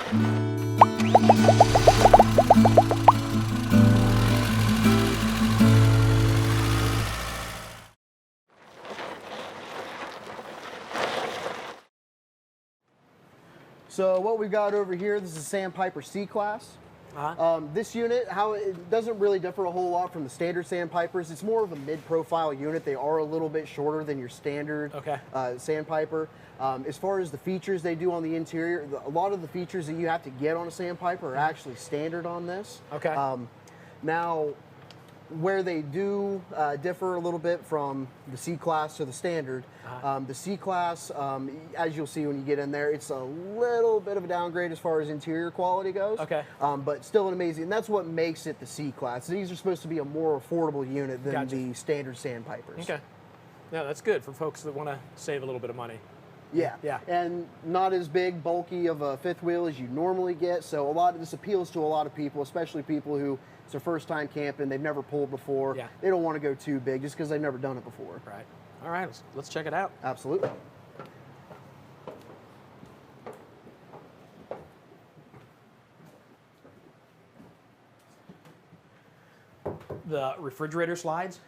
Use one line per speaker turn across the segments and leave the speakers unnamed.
So what we've got over here, this is Sandpiper C-Class. This unit, it doesn't really differ a whole lot from the standard Sandpipers. It's more of a mid-profile unit. They are a little bit shorter than your standard Sandpiper. As far as the features they do on the interior, a lot of the features that you have to get on a Sandpiper are actually standard on this. Now, where they do differ a little bit from the C-Class to the standard, the C-Class, as you'll see when you get in there, it's a little bit of a downgrade as far as interior quality goes. But still an amazing, and that's what makes it the C-Class. These are supposed to be a more affordable unit than the standard Sandpipers.
Yeah, that's good for folks that want to save a little bit of money.
Yeah, and not as big, bulky of a fifth wheel as you normally get. So this appeals to a lot of people, especially people who it's their first time camping. They've never pulled before. They don't want to go too big just because they've never done it before.
All right, let's check it out.
Absolutely.
The refrigerator slides?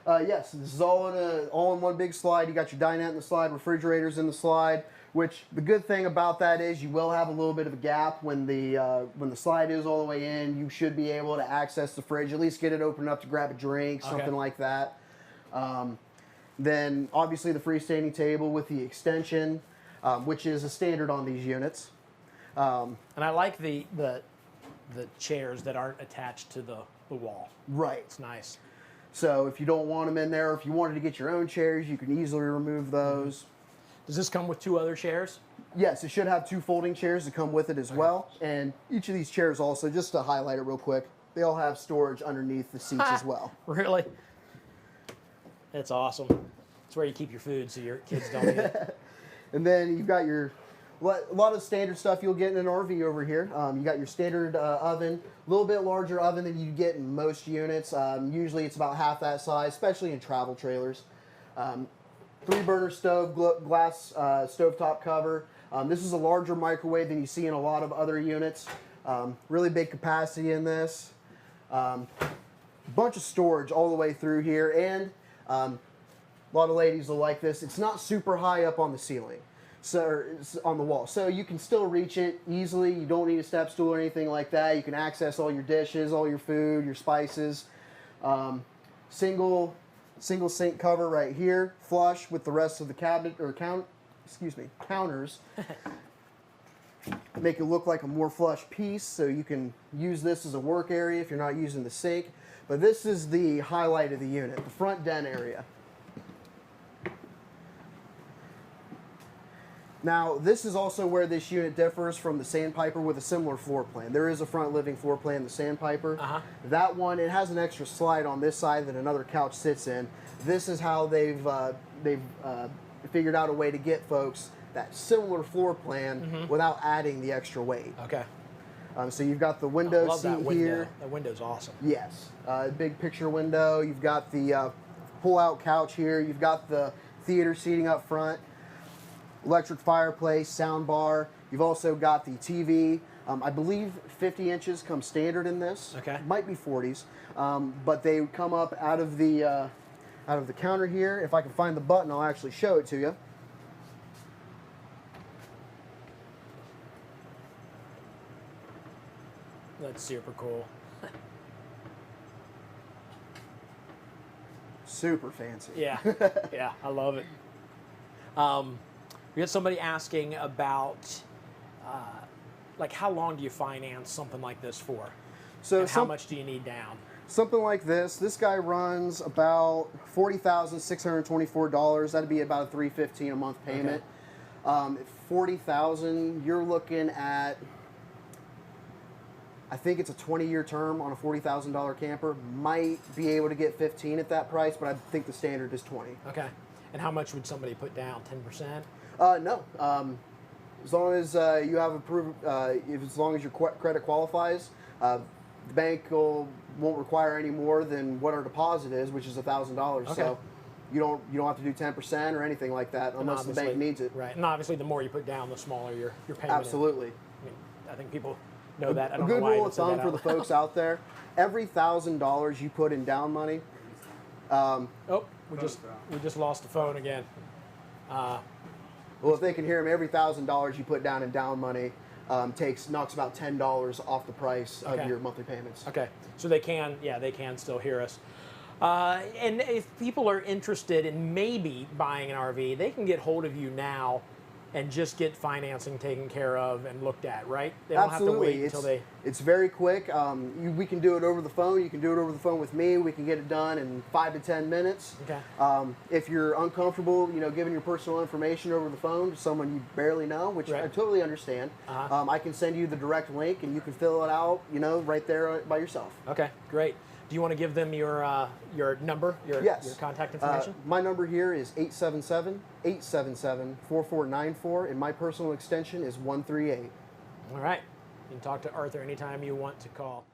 Yes, this is all in one big slide. You got your dinette in the slide, refrigerators in the slide. Which the good thing about that is you will have a little bit of a gap when the slide is all the way in. You should be able to access the fridge, at least get it open up to grab a drink, something like that. Then obviously the freestanding table with the extension, which is a standard on these units.
And I like the chairs that aren't attached to the wall.
Right.
It's nice.
So if you don't want them in there, if you wanted to get your own chairs, you can easily remove those.
Does this come with 2 other chairs?
Yes, it should have 2 folding chairs that come with it as well. And each of these chairs also, just to highlight it real quick, they all have storage underneath the seats as well.
Really? That's awesome. It's where you keep your food so your kids don't eat it.
And then you've got a lot of standard stuff you'll get in an RV over here. You got your standard oven, a little bit larger oven than you get in most units. Usually it's about half that size, especially in travel trailers. 3-burner stove, glass stovetop cover. This is a larger microwave than you see in a lot of other units. Really big capacity in this. Bunch of storage all the way through here, and a lot of ladies will like this. It's not super high up on the ceiling, so it's on the wall, so you can still reach it easily. You don't need a step stool or anything like that. You can access all your dishes, all your food, your spices. Single sink cover right here, flush with the rest of the cabinet or counters. Make it look like a more flush piece, so you can use this as a work area if you're not using the sink. But this is the highlight of the unit, the front den area. Now, this is also where this unit differs from the Sandpiper with a similar floor plan. There is a front living floor plan in the Sandpiper. That one, it has an extra slide on this side that another couch sits in. This is how they've figured out a way to get folks that similar floor plan without adding the extra weight. So you've got the window seat here.
That window's awesome.
Yes, big picture window. You've got the pull-out couch here. You've got the theater seating up front. Electric fireplace, sound bar. You've also got the TV. I believe 50 inches come standard in this. Might be 40s, but they come up out of the counter here. If I can find the button, I'll actually show it to you.
That's super cool.
Super fancy.
Yeah, yeah, I love it. We had somebody asking about, like, how long do you finance something like this for? And how much do you need down?
Something like this guy runs about $40,624. That'd be about a $315 a month payment. $40,000, you're looking at, I think it's a 20-year term on a $40,000 camper. Might be able to get 15 at that price, but I think the standard is 20.
And how much would somebody put down? 10%?
No. As long as you have approved, as long as your credit qualifies, the bank won't require any more than what our deposit is, which is $1,000. So you don't have to do 10% or anything like that unless the bank needs it.
Right. And obviously, the more you put down, the smaller your payment.
Absolutely.
I mean, I think people know that. I don't
A good
know why
rule
I
of thumb for the folks out there: every $1,000 you put in down money.
We just lost the phone again.
Well, if they can hear him, every $1,000 you put down in down money knocks about $10 off the price of your monthly payments.
Okay, so they can still hear us. And if people are interested in maybe buying an RV, they can get hold of you now and just get financing taken care of and looked at, right? They don't
Absolutely.
have to wait until they...
It's very quick. We can do it over the phone. You can do it over the phone with me. We can get it done in 5 to 10 minutes.
Okay.
If you're uncomfortable, giving your personal information over the phone to someone you barely know, which I totally understand, I can send you the direct link and you can fill it out, right there by yourself.
Okay, great. Do you want to give them your number, your contact information?
My number here is 877-877-4494, and my personal extension is 138.
All right. You can talk to Arthur anytime you want to call.